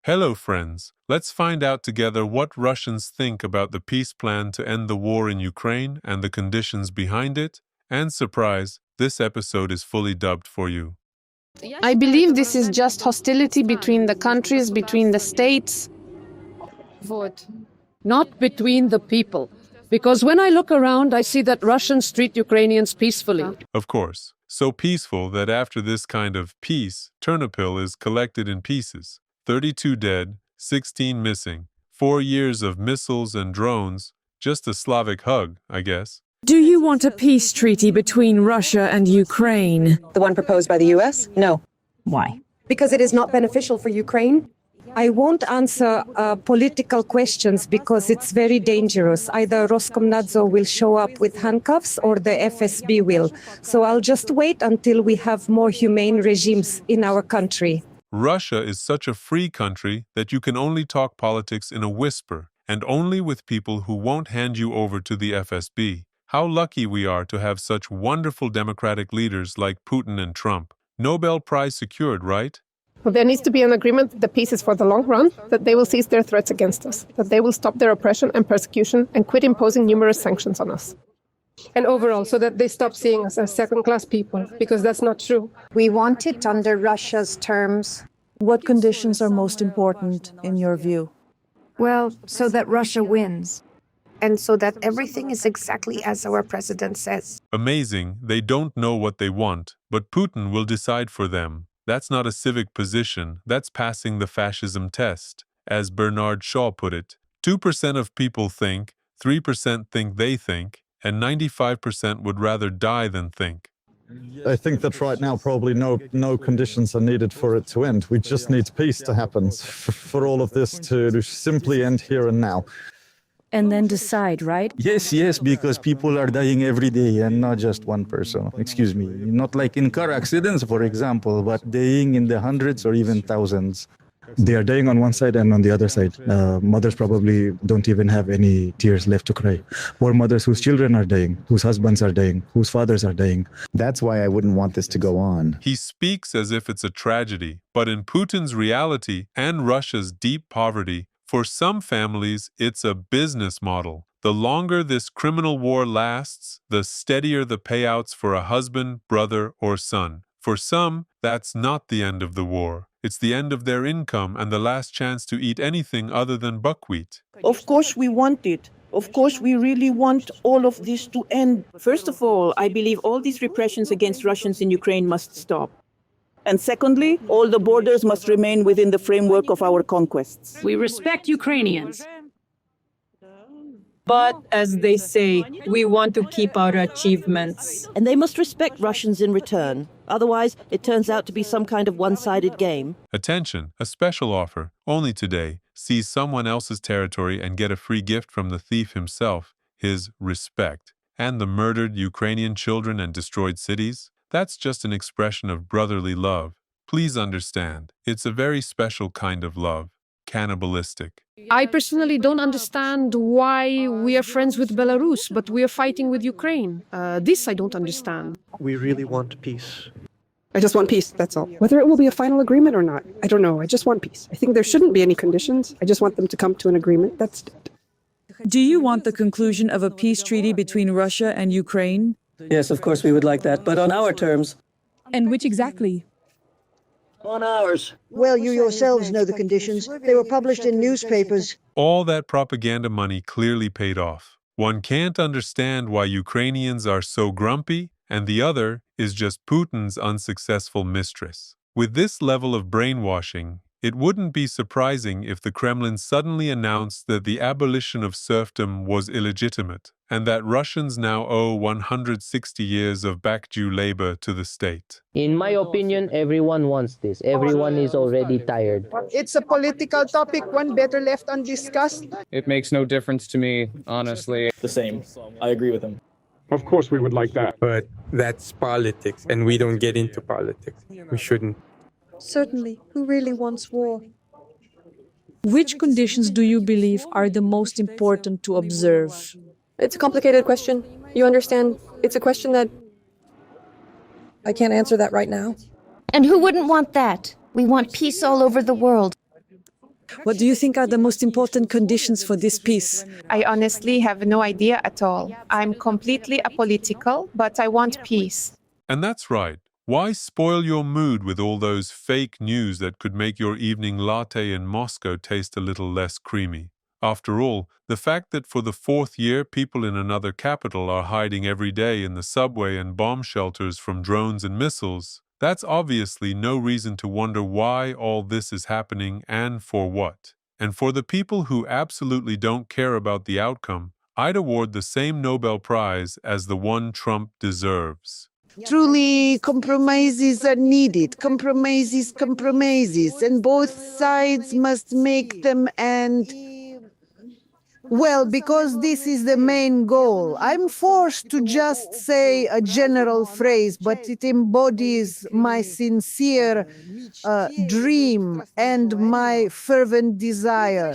Hello, friends. Let's find out together what Russians think about the peace plan to end the war in Ukraine and the conditions behind it. And surprise, this episode is fully dubbed for you. I believe this is just hostility between the countries, between the states. Not between the people. Because when I look around, I see that Russians treat Ukrainians peacefully. Of course, so peaceful that after this kind of peace, Ternopil is collected in pieces. 32 dead, 16 missing, 4 years of missiles and drones, just a Slavic hug, I guess. Do you want a peace treaty between Russia and Ukraine? The one proposed by the US? No. Why? Because it is not beneficial for Ukraine. I won't answer political questions because it's very dangerous. Either Roskomnadzor will show up with handcuffs or the FSB will. So I'll just wait until we have more humane regimes in our country. Russia is such a free country that you can only talk politics in a whisper, and only with people who won't hand you over to the FSB. How lucky we are to have such wonderful democratic leaders like Putin and Trump. Nobel Prize secured, right? Well, there needs to be an agreement that the peace is for the long run, that they will cease their threats against us, that they will stop their oppression and persecution and quit imposing numerous sanctions on us. And overall, so that they stop seeing us as second-class people, because that's not true. We want it under Russia's terms. What conditions are most important, in your view? Well, so that Russia wins. And so that everything is exactly as our president says. Amazing, they don't know what they want, but Putin will decide for them. That's not a civic position, that's passing the fascism test. As Bernard Shaw put it, 2% of people think, 3% think they think, and 95% would rather die than think. I think that right now probably no conditions are needed for it to end. We just need peace to happen, for all of this to simply end here and now. And then decide, right? Yes, because people are dying every day and not just one person. Excuse me. Not like in car accidents, for example, but dying in the hundreds or even thousands. They are dying on one side and on the other side. Mothers probably don't even have any tears left to cry. Or mothers whose children are dying, whose husbands are dying, whose fathers are dying. That's why I wouldn't want this to go on. He speaks as if it's a tragedy, but in Putin's reality and Russia's deep poverty, for some families, it's a business model. The longer this criminal war lasts, the steadier the payouts for a husband, brother, or son. For some, that's not the end of the war. It's the end of their income and the last chance to eat anything other than buckwheat. Of course we want it. Of course we really want all of this to end. First of all, I believe all these repressions against Russians in Ukraine must stop. And secondly, all the borders must remain within the framework of our conquests. We respect Ukrainians. But, as they say, we want to keep our achievements. And they must respect Russians in return. Otherwise, it turns out to be some kind of one-sided game. Attention, a special offer, only today. Seize someone else's territory and get a free gift from the thief himself, his respect. And the murdered Ukrainian children and destroyed cities? That's just an expression of brotherly love. Please understand, it's a very special kind of love, cannibalistic. I personally don't understand why we are friends with Belarus, but we are fighting with Ukraine. This I don't understand. We really want peace. I just want peace, that's all. Whether it will be a final agreement or not, I don't know. I just want peace. I think there shouldn't be any conditions. I just want them to come to an agreement. That's it. Do you want the conclusion of a peace treaty between Russia and Ukraine? Yes, of course we would like that, but on our terms. And which exactly? On ours. Well, you yourselves know the conditions. They were published in newspapers. All that propaganda money clearly paid off. One can't understand why Ukrainians are so grumpy, and the other is just Putin's unsuccessful mistress. With this level of brainwashing, it wouldn't be surprising if the Kremlin suddenly announced that the abolition of serfdom was illegitimate, and that Russians now owe 160 years of back-due labor to the state. In my opinion, everyone wants this. Everyone is already tired. It's a political topic, one better left undiscussed. It makes no difference to me, honestly. The same. I agree with him. Of course we would like that. But that's politics, and we don't get into politics. We shouldn't. Certainly. Who really wants war? Which conditions do you believe are the most important to observe? It's a complicated question. You understand? It's a question that I can't answer that right now. And who wouldn't want that? We want peace all over the world. What do you think are the most important conditions for this peace? I honestly have no idea at all. I'm completely apolitical, but I want peace. And that's right. Why spoil your mood with all those fake news that could make your evening latte in Moscow taste a little less creamy? After all, the fact that for the fourth year people in another capital are hiding every day in the subway and bomb shelters from drones and missiles, that's obviously no reason to wonder why all this is happening and for what. And for the people who absolutely don't care about the outcome, I'd award the same Nobel Prize as the one Trump deserves. Truly, compromises are needed. Compromises, and both sides must make them. And well, because this is the main goal, I'm forced to just say a general phrase, but it embodies my sincere dream and my fervent desire.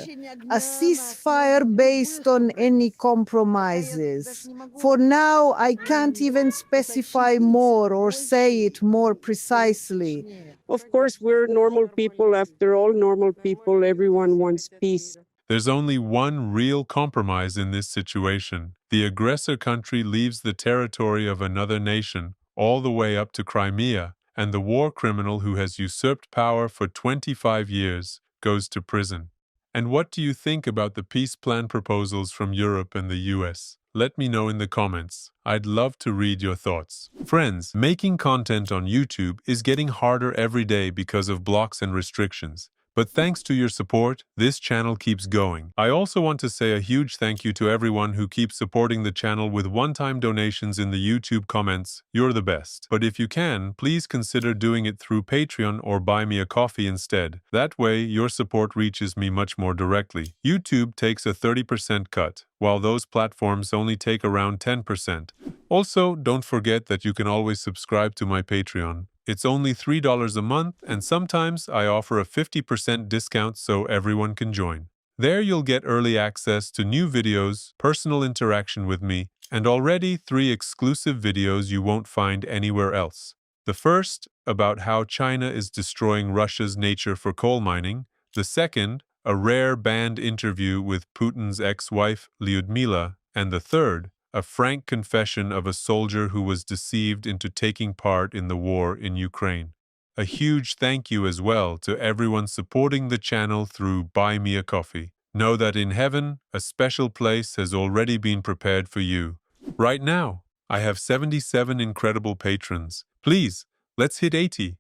A ceasefire based on any compromises. For now, I can't even specify more or say it more precisely. Of course, we're normal people. After all, normal people, everyone wants peace. There's only one real compromise in this situation. The aggressor country leaves the territory of another nation, all the way up to Crimea, and the war criminal who has usurped power for 25 years goes to prison. And what do you think about the peace plan proposals from Europe and the US? Let me know in the comments. I'd love to read your thoughts. Friends, making content on YouTube is getting harder every day because of blocks and restrictions. But thanks to your support, this channel keeps going. I also want to say a huge thank you to everyone who keeps supporting the channel with one-time donations in the YouTube comments. You're the best. But if you can, please consider doing it through Patreon or buy me a coffee instead. That way, your support reaches me much more directly. YouTube takes a 30% cut, while those platforms only take around 10%. Also, don't forget that you can always subscribe to my Patreon. It's only $3 a month, and sometimes I offer a 50% discount so everyone can join. There you'll get early access to new videos, personal interaction with me, and already 3 exclusive videos you won't find anywhere else. The first, about how China is destroying Russia's nature for coal mining. The second, a rare banned interview with Putin's ex-wife, Lyudmila. And the third, a frank confession of a soldier who was deceived into taking part in the war in Ukraine. A huge thank you as well to everyone supporting the channel through Buy Me a Coffee. Know that in heaven, a special place has already been prepared for you. Right now, I have 77 incredible patrons. Please, let's hit 80.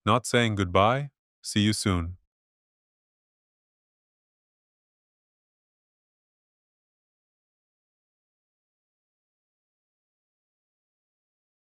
Not saying goodbye. See you soon.